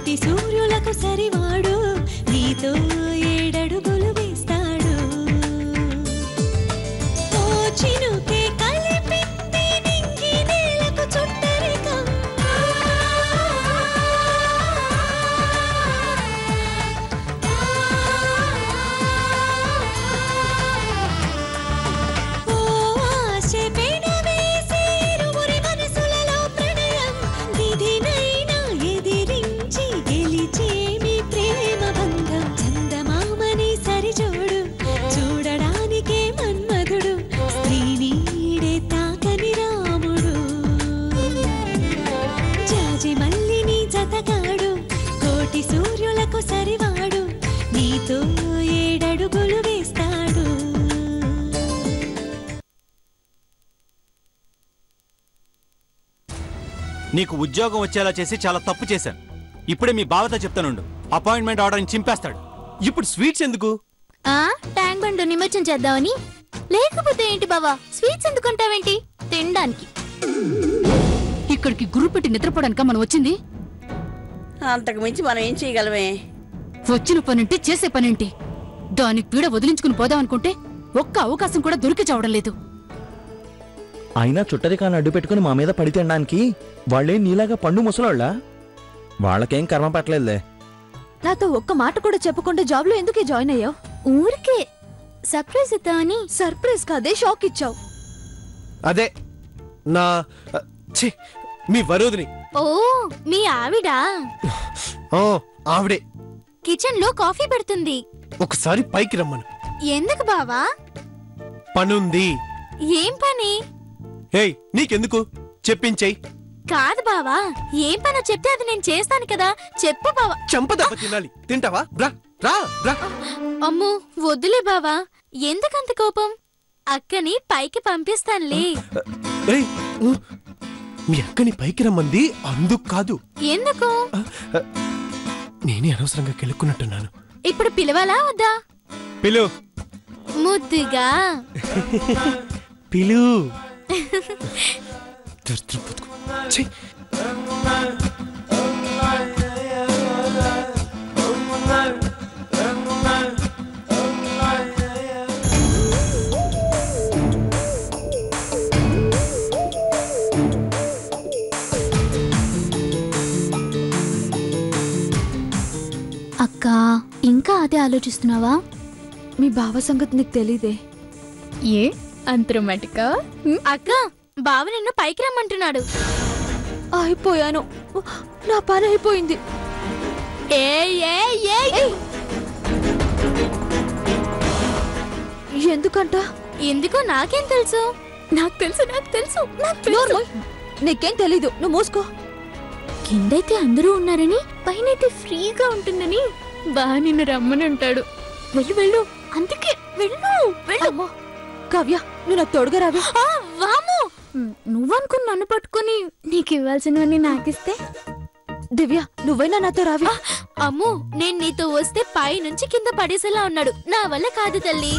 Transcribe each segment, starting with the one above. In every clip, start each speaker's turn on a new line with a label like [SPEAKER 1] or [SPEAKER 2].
[SPEAKER 1] కోటి సూర్యులకు సరివాడు నీతో 7 అడుగులు వేస్తాడు ఓ చినుకే కలిపింది నింగి నేలకు చుట్టరికం ఓ ఆశ పెనవేసి ఇరువురి మనసులలో ప్రణయం విధినైనా ఎదిరించి గెలిచేమి ప్రేమ బంధం చందమామని సరిజోడు చూడడానికే మన్మధుడు స్త్రీనీడే తాకని రాముడు జాజి మల్లిని జతగాడు కోటి సూర్యులకు సరివాడు నీతో 7 అడుగులు వేస్తాడు
[SPEAKER 2] నీకు ఉద్యోగం వచ్చేలా చేసి చాలా తప్పు చేశాను. ఇప్పుడే మీ బావతో చెప్తానుండు. అపాయింట్మెంట్ ఆర్డర్ని చింపేస్తాడు.
[SPEAKER 3] ఇప్పుడు స్వీట్స్ ఎందుకు?
[SPEAKER 4] ట్యాంక్ బండ్ నిమజ్జనం చేద్దామని. లేకపోతే ఏంటి బావా, స్వీట్స్ ఎందుకుంటావేంటి? తినడానికి.
[SPEAKER 5] ఇక్కడికి గురు పెట్టి నిద్రపోవడానిక మనం వచ్చింది?
[SPEAKER 6] అంతకు మించి మనం ఏం చేయగలమే?
[SPEAKER 5] వచ్చిన పనింటి చేసే పనింటి. దాని పీడ వదిలించుకుని పోదామనుకుంటే ఒక్క అవకాశం కూడా దొరికి చావడం లేదు.
[SPEAKER 3] అయినా చుట్టరికాన్ని అడ్డు పెట్టుకుని మా మీద పడి తినడానికి వాళ్ళే నీలాగా పండు ముసలాళ్ళ. వాళ్ళకేం కర్మ పట్టలేదులే.
[SPEAKER 1] నాతో ఒక్క మాట కూడా చెప్పకుండా జాబ్ లో ఎందుకే జాయిన్ అయ్యావు?
[SPEAKER 4] ఊరికే సర్ప్రైజ్ ఇద్దామని.
[SPEAKER 1] సర్ప్రైజ్ కాదే, షాక్ ఇచ్చావు.
[SPEAKER 7] అదే నా మీ వరుదిని.
[SPEAKER 4] ఓ మీ ఆవిడా?
[SPEAKER 7] ఆవిడే
[SPEAKER 4] కిచెన్ లో కాఫీ పెడుతుంది.
[SPEAKER 7] ఒకసారి పైకి రమ్మను.
[SPEAKER 4] ఎందుకు బావా?
[SPEAKER 7] పనుంది.
[SPEAKER 4] ఏం పని?
[SPEAKER 7] ఏయ్ నీకెందుకు, చెప్పించేయ్.
[SPEAKER 4] కాదు బావా, ఏం పనో చెప్తే అది నేను చేస్తాను కదా. చెప్పు బావా.
[SPEAKER 7] చంపదెబ్బ తినాలి. తింటావా? రా రా రా.
[SPEAKER 4] అమ్మో వద్దులే బావా, ఎందుకంత కోపం? అక్కని పైకి పంపిస్తానులే.
[SPEAKER 7] ఏయ్ మీ అక్కని పైకి రమ్మంది అందుకు కాదు.
[SPEAKER 4] ఎందుకు?
[SPEAKER 7] నేనే అనవసరంగా కెలుక్కున్నట్టున్నాను.
[SPEAKER 4] ఇప్పుడు పిలవాలా వద్దా?
[SPEAKER 7] పిలు.
[SPEAKER 4] ముద్దుగా
[SPEAKER 7] పిలు.
[SPEAKER 4] అక్క, ఇంకా అదే ఆలోచిస్తున్నావా?
[SPEAKER 1] మీ బావ సంగతి నీకు తెలీదే.
[SPEAKER 4] ఏ అంత రొమాంటికా? అక్క, బావ నిన్ను పైకి రమ్మంటున్నాడు.
[SPEAKER 1] అయిపోయాను, నా పని అయిపోయింది. ఎందుకంట?
[SPEAKER 4] ఎందుకో నాకేం తెలుసు. నాకు తెలుసు నాకు తెలుసు నాకు తెలుసు.
[SPEAKER 1] నీకేం తెలీదు, నువ్వు మూసుకో.
[SPEAKER 4] కిందైతే అందరూ ఉన్నారని, పైనైతే ఫ్రీగా ఉంటుందని బా నిన్ను రమ్మని అంటాడు. వెళ్ళు వెళ్ళు, అందుకే వెళ్ళు వెళ్ళు.
[SPEAKER 1] కావ్య, నువ్వు నాకు తోడుగా రావే.
[SPEAKER 4] వాము, నువ్వనుకుని నన్ను పట్టుకుని నీకు ఇవ్వాల్సినవన్నీ నాకిస్తే.
[SPEAKER 1] దివ్య, నువ్వైనా నాతో రావి.
[SPEAKER 4] అమ్మో, నేను నీతో వస్తే పై నుంచి కింద పడేసేలా ఉన్నాడు. నా వల్ల కాదు తల్లి.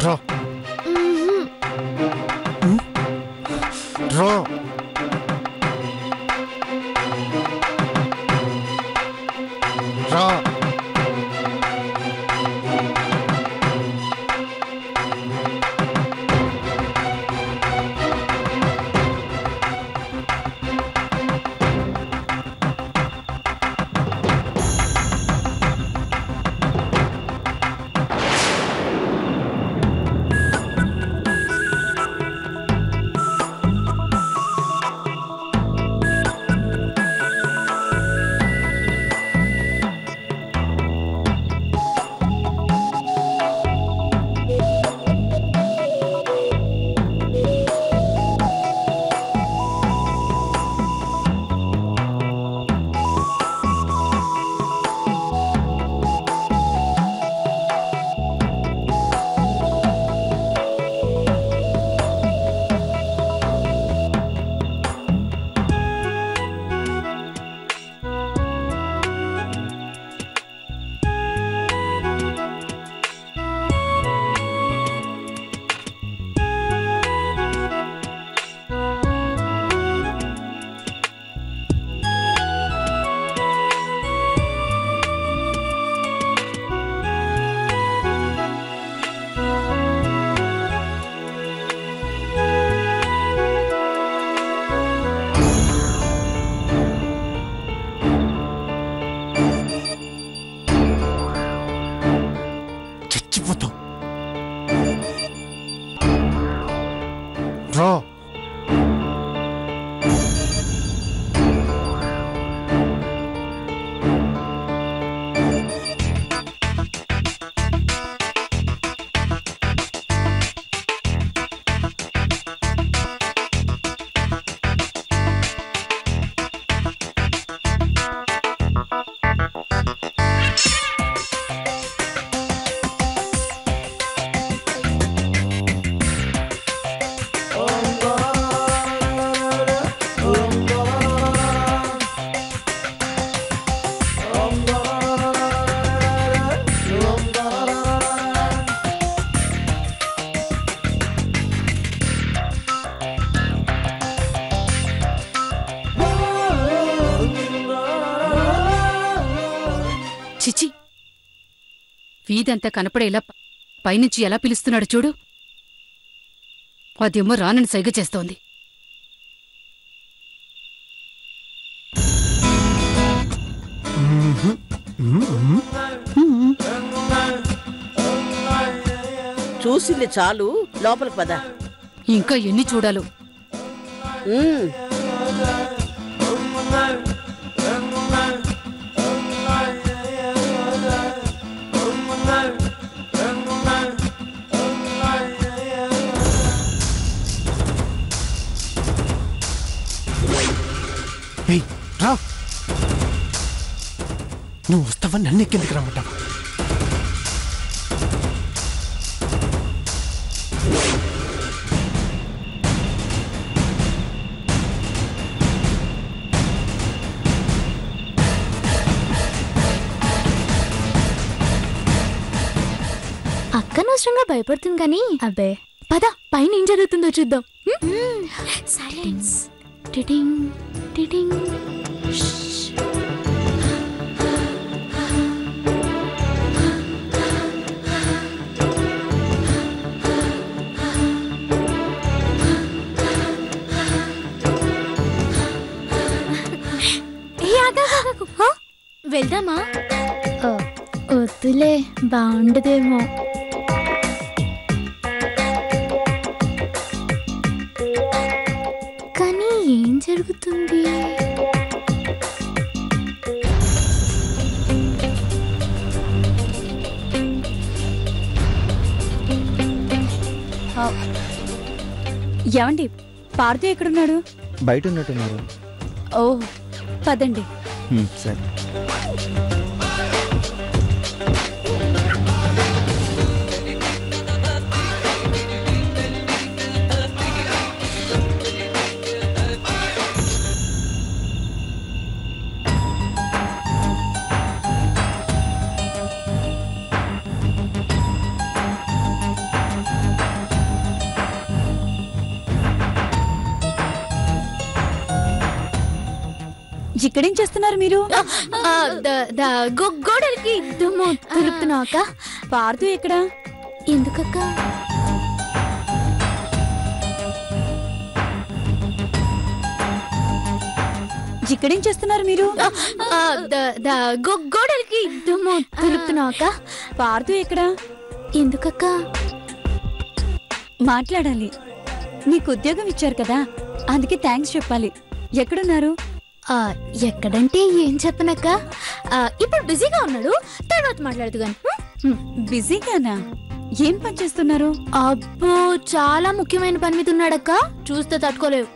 [SPEAKER 7] రా రా రా చచ్చిపోతాం రా
[SPEAKER 5] చిచి, వీధంతా కనపడేలా పైనుంచి ఎలా పిలుస్తున్నాడు చూడు. అదేమో రానని సైగ చేస్తోంది.
[SPEAKER 6] చూసింది చాలు, లోపలికి పద.
[SPEAKER 5] ఇంకా ఎన్ని చూడాలో.
[SPEAKER 7] ఏయ్ రా, నువ్వు వస్తావా? నన్ను ఎక్కేందుకు రమ్మంటావా?
[SPEAKER 4] అక్కనవసరంగా భయపడుతుంది కానీ అబ్బే పద పైన ఏం జరుగుతుందో చూద్దాం. సైలెన్స్. టిడింగ్ టిడింగ్. వెళ్దామా? వద్దులే, బాగుండదేమో. కానీ ఏం జరుగుతుంది?
[SPEAKER 1] ఏమండి, పార్థు ఎక్కడున్నాడు?
[SPEAKER 3] బయట ఉన్నట్టున్నారు.
[SPEAKER 1] ఓ పదండి.
[SPEAKER 3] సరే.
[SPEAKER 1] ఇక్కడేం చేస్తున్నారు మీరు?
[SPEAKER 4] గోడలకి దుమ్ము తులుపుతున్నావు అక్క.
[SPEAKER 1] పార్దు ఎక్కడ?
[SPEAKER 4] ఎందుకక్క?
[SPEAKER 1] ఇక్కడేం చేస్తున్నారు మీరు?
[SPEAKER 4] గోడలకి దుమ్ము తులుపుతున్నావు అక్క.
[SPEAKER 1] పార్దు ఎక్కడ?
[SPEAKER 4] ఎందుకక్క?
[SPEAKER 1] మాట్లాడాలి. నీకు ఉద్యోగం ఇచ్చారు కదా, అందుకే థ్యాంక్స్ చెప్పాలి. ఎక్కడున్నారు?
[SPEAKER 4] ఎక్కడంటే ఏం చెప్పనక్క, ఇప్పుడు బిజీగా ఉన్నాడు, తర్వాత మాట్లాడుతూ గాని.
[SPEAKER 1] బిజీగానా? ఏం పని చేస్తున్నారు?
[SPEAKER 4] అబ్బో చాలా ముఖ్యమైన పని మీద ఉన్నాడక్క, చూస్తే తట్టుకోలేవు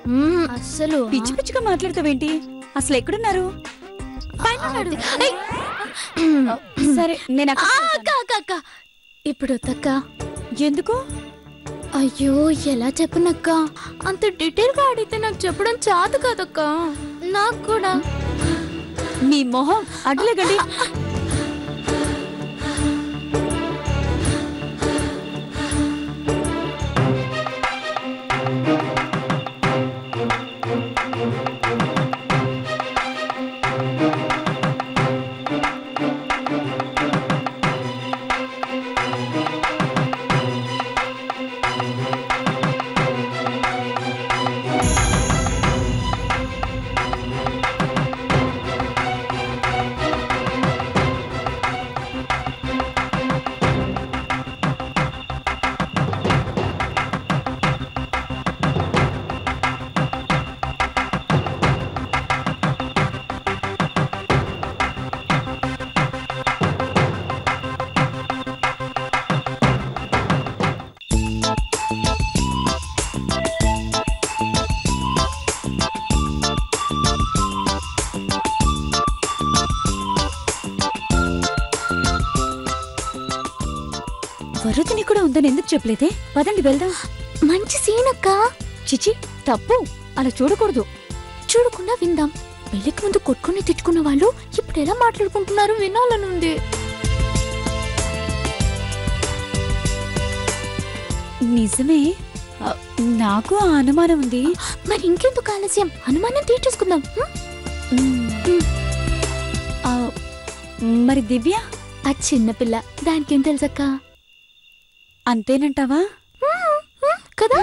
[SPEAKER 4] అస్సలు.
[SPEAKER 1] పిచ్చి పిచ్చిగా మాట్లాడతావేంటి? అసలు ఎక్కడున్నారు? సరే నేను
[SPEAKER 4] అక్క ఇప్పుడు వద్దక్క.
[SPEAKER 1] ఎందుకు?
[SPEAKER 4] అయ్యో ఎలా చెప్పనక్క, అంత డీటెయిల్ గా అడిగితే నాకు చెప్పడం చాదు కాదక్క. నాకు కూడా.
[SPEAKER 1] మీ మొహం అడ్లేగండి. వరుదిని కూడా ఉందని ఎందుకు చెప్పలేదే? పదండి వెళ్దాం.
[SPEAKER 4] మంచి సీన్ అక్క.
[SPEAKER 1] చిచి తప్పు, అలా చూడకూడదు.
[SPEAKER 4] చూడకుండా విందాం. పెళ్లికి ముందు కొట్టుకుని తిట్టుకున్న వాళ్ళు ఇప్పుడు ఎలా మాట్లాడుకుంటున్నారు వినాలనుంది.
[SPEAKER 1] నిజమే, నాకు ఆ అనుమానం ఉంది.
[SPEAKER 4] మరి ఇంకెందుకు ఆలస్యం, అనుమానం తీర్చేసుకుందాం.
[SPEAKER 1] మరి దివ్య?
[SPEAKER 4] ఆ చిన్నపిల్ల, దానికేం తెలుసక్క?
[SPEAKER 1] అంతేనంటావా?
[SPEAKER 4] కదా.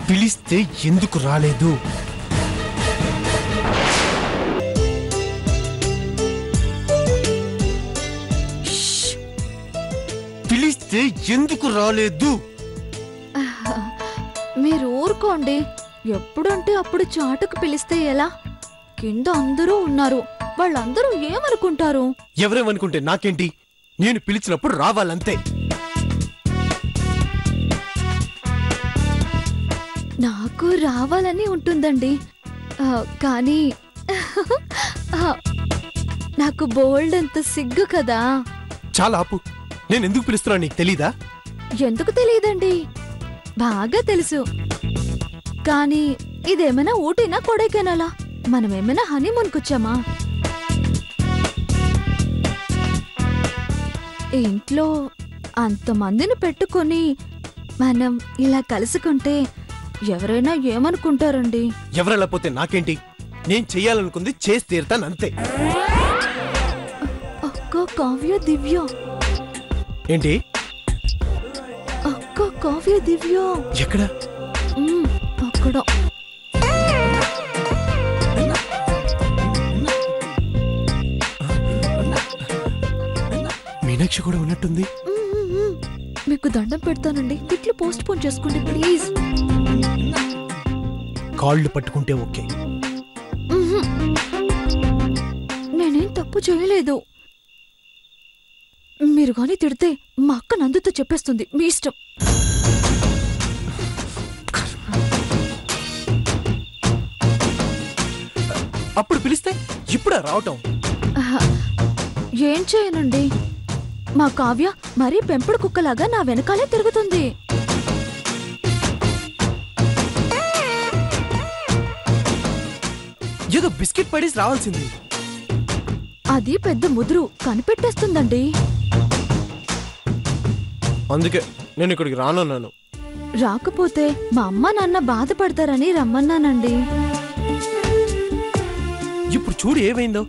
[SPEAKER 7] పిలిస్తే ఎందుకు రాలేదు? పిలిస్తే ఎందుకు రాలేదు?
[SPEAKER 1] మీరు ఊరుకోండి. ఎప్పుడంటే అప్పుడు చాటుకు పిలిస్తే ఎలా? కింద అందరూ ఉన్నారు, వాళ్ళందరూ ఏమనుకుంటారు?
[SPEAKER 7] ఎవరేమనుకుంటే నాకేంటి? నేను పిలిచినప్పుడు రావాలంతే.
[SPEAKER 1] నాకు రావాలని ఉంటుందండి, కానీ నాకు బోల్డ్ అంత సిగ్గు కదా.
[SPEAKER 7] చాలా ఆపు. నేను ఎందుకు పిలుస్తున్నా నీకు తెలీదా?
[SPEAKER 1] ఎందుకు తెలియదండి, బాగా తెలుసు. కానీ ఇదేమైనా ఊటీనా కొడైకెనాలా? మనమేమైనా హనీమూన్కొచ్చామా? ఇంట్లో అంతమందిని పెట్టుకొని మనం ఇలా కలుసుకుంటే ఎవరైనా ఏమనుకుంటారండి?
[SPEAKER 7] ఎవరెలా పోతే నాకేంటి? నేను చెయ్యాలనుకుంది చేసి తీరుతానంతే.
[SPEAKER 1] అక్క కావ్య దివ్య.
[SPEAKER 7] ఏంటి?
[SPEAKER 1] అక్క కావ్య దివ్య
[SPEAKER 7] ఎక్కడ?
[SPEAKER 1] అక్కడ.
[SPEAKER 7] మీనాక్షి కూడా ఉన్నట్టుంది.
[SPEAKER 1] మీకు దండం పెడతానండి, ఇట్లు పోస్ట్ పోన్ చేసుకోండి ప్లీజ్.
[SPEAKER 7] కాళ్ళు పట్టుకుంటే ఓకే.
[SPEAKER 1] నేనేం తప్పు చేయలేదు. మీరు గాని తిడితే మా అక్క నందుతో చెప్పేస్తుంది, మీ ఇష్టం.
[SPEAKER 7] అప్పుడు పిలిస్తే ఇప్పుడా రావటం?
[SPEAKER 1] ఏం చేయనండి, మా కావ్య మరీ పెంపుడు కుక్కలాగా నా వెనకాలే తిరుగుతుంది.
[SPEAKER 7] బిస్కెట్ పడేసి రావాల్సింది.
[SPEAKER 1] అది పెద్ద ముదురు కనిపెట్టేస్తుందండి.
[SPEAKER 7] అందుకే నేను ఇక్కడికి రానున్నాను.
[SPEAKER 1] రాకపోతే మా అమ్మ నాన్న బాధపడతారని రమ్మన్నానండి.
[SPEAKER 7] ఇప్పుడు చూడు ఏమైందో.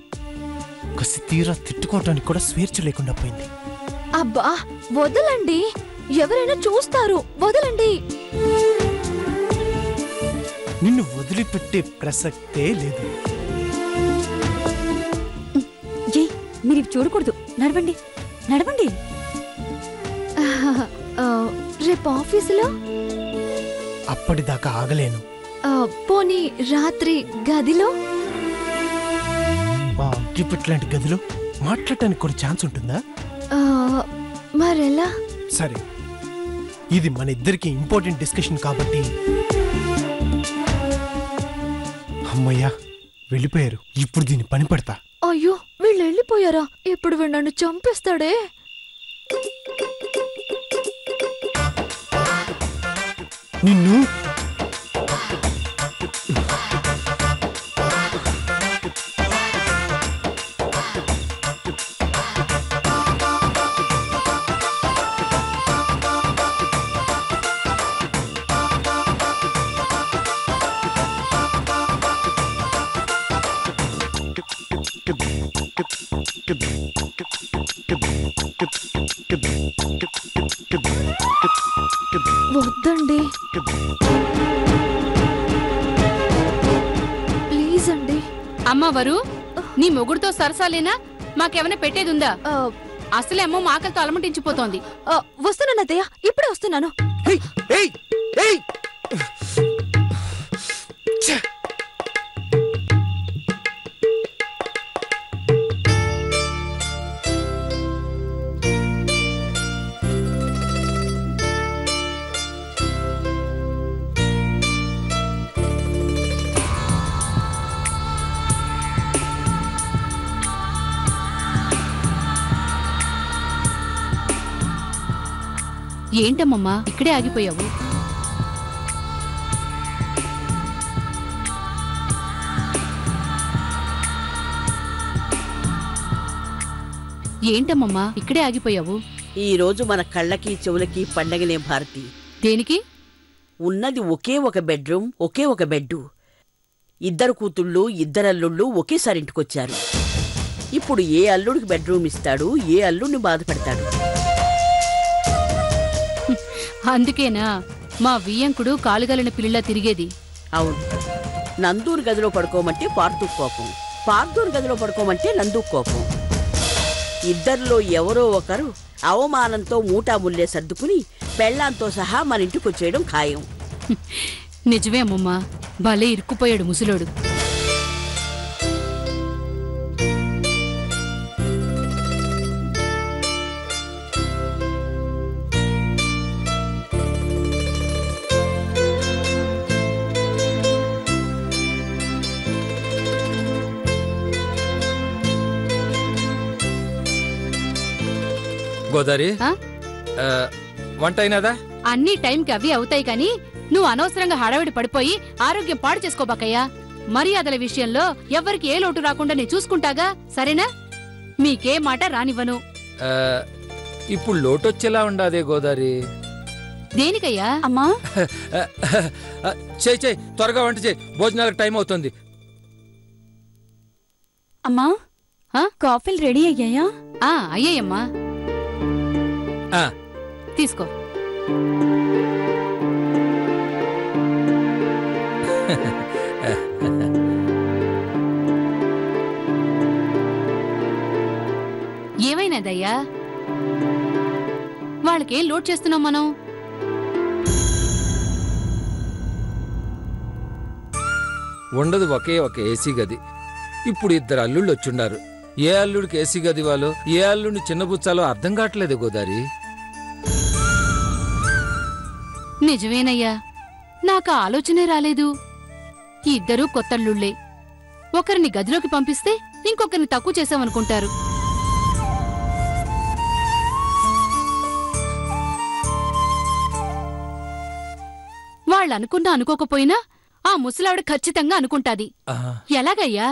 [SPEAKER 7] కసి తీరా తిట్టుకోవటానికి కూడా స్వేచ్ఛ లేకుండా పోయింది.
[SPEAKER 1] అబ్బా వదలండి, ఎవరైనా చూస్తారు, వదలండి.
[SPEAKER 7] నిన్ను వదిలిపెట్టే ప్రసక్తే లేదు.
[SPEAKER 8] మీరు చూడకూడదు, నడవండి నడవండి.
[SPEAKER 1] రేపు ఆఫీసులో
[SPEAKER 7] అప్పటిదాకా ఆగలేను.
[SPEAKER 1] పోనీ రాత్రి గదిలో?
[SPEAKER 7] ఇట్లాంటి గదిలో మాట్లాడటానికి కూడా ఛాన్స్ ఉంటుందా?
[SPEAKER 1] మరెలా?
[SPEAKER 7] సరే, ఇది మన ఇద్దరికి ఇంపార్టెంట్ డిస్కషన్ కాబట్టి. అమ్మయ్యా వెళ్ళిపోయారు. ఇప్పుడు దీన్ని పని పడతా.
[SPEAKER 1] అయ్యో వీళ్ళు వెళ్ళిపోయారా? ఇప్పుడు వీడు నన్ను చంపేస్తాడే.
[SPEAKER 7] నిన్ను
[SPEAKER 1] వద్దండి, ప్లీజ్ అండి.
[SPEAKER 5] అమ్మవారు నీ మొగుడుతో సరసాలేనా? మాకేమైనా పెట్టేదుందా? అసలే అమ్మ ఆకలితో అలమటించిపోతోంది.
[SPEAKER 1] వస్తున్నాను అత్తయ్య, ఇప్పుడే వస్తున్నాను.
[SPEAKER 5] ఏంటమ్మమ్మా ఇక్కడే ఆగిపోయావు? ఏంటమ్మమ్మా ఇక్కడే ఆగిపోయావు?
[SPEAKER 6] ఈ రోజు మన కళ్ళకి చెవులకి పండగనే భారతి.
[SPEAKER 5] దేనికి?
[SPEAKER 6] ఉన్నది ఒకే ఒక బెడ్రూమ్, ఒకే ఒక బెడ్డు. ఇద్దరు కూతుళ్ళు, ఇద్దరల్లుళ్ళు ఒకేసారి ఇంటికొచ్చారు. ఇప్పుడు ఏ అల్లుడికి బెడ్రూమ్ ఇస్తాడు, ఏ అల్లుడిని బాధ పెడతాడు?
[SPEAKER 5] అందుకేనా మా వియ్యంకుడు కాలుగలిన పిల్లలా తిరిగేది?
[SPEAKER 6] అవును, నందూరు గదిలో పడుకోమంటే పార్థుకు కోపం, పార్థూరు గదిలో పడుకోమంటే నందుకు కోపం. ఇద్దరిలో ఎవరో ఒకరు అవమానంతో మూటా ముల్లే సర్దుకుని పెళ్లాంతో సహా మన ఇంటికొచ్చేయడం ఖాయం.
[SPEAKER 5] నిజమే అమ్మమ్మా, భలే ఇరుక్కుపోయాడు ముసలోడు.
[SPEAKER 9] గోదారి, వంట అయినదా?
[SPEAKER 5] అన్ని టైంకి అవి అవుతాయి కాని నువ్వు అనవసరంగా హడావిడి పడిపోయి ఆరోగ్యం పాడు చేసుకోబాకయ్యా. మర్యాదల విషయంలో ఎవ్వరికి ఏ లోటు రాకుండా నేను చూసుకుంటాగా, సరేనా? మీకే మాట రానివ్వను.
[SPEAKER 9] ఇప్పుడు లోటొచ్చేలా ఉండాదే గోదారి.
[SPEAKER 5] దేనికయ్యా?
[SPEAKER 8] అమ్మా
[SPEAKER 9] చేయి త్వరగా వంట చేయి, భోజనాలకు టైం అవుతుంది.
[SPEAKER 8] అమ్మా కాఫీలు రెడీ అయ్యాయా?
[SPEAKER 5] అయ్యాయమ్మా, తీసుకో. ఏమైనదయ్యా? వాళ్ళకేం లోడ్ చేస్తున్నాం మనం?
[SPEAKER 9] ఉండదు ఒకే ఒక ఏసీ గది. ఇప్పుడు ఇద్దరు అల్లుళ్ళు వచ్చుండారు. ఏ అల్లుడికి ఏసీ గది వాలో, ఏ అల్లుడిని చిన్నబుచ్చాలో అర్థం కావట్లేదు గోదారి.
[SPEAKER 5] నిజమేనయ్యా, నాకు ఆలోచనే రాలేదు. ఇద్దరూ కొత్తల్లుళ్లే. ఒకరిని గదిలోకి పంపిస్తే ఇంకొకరిని తక్కువ చేశామనుకుంటారు. వాళ్ళనుకున్నా అనుకోకపోయినా ఆ ముసలావిడ ఖచ్చితంగా అనుకుంటాది. ఎలాగయ్యా?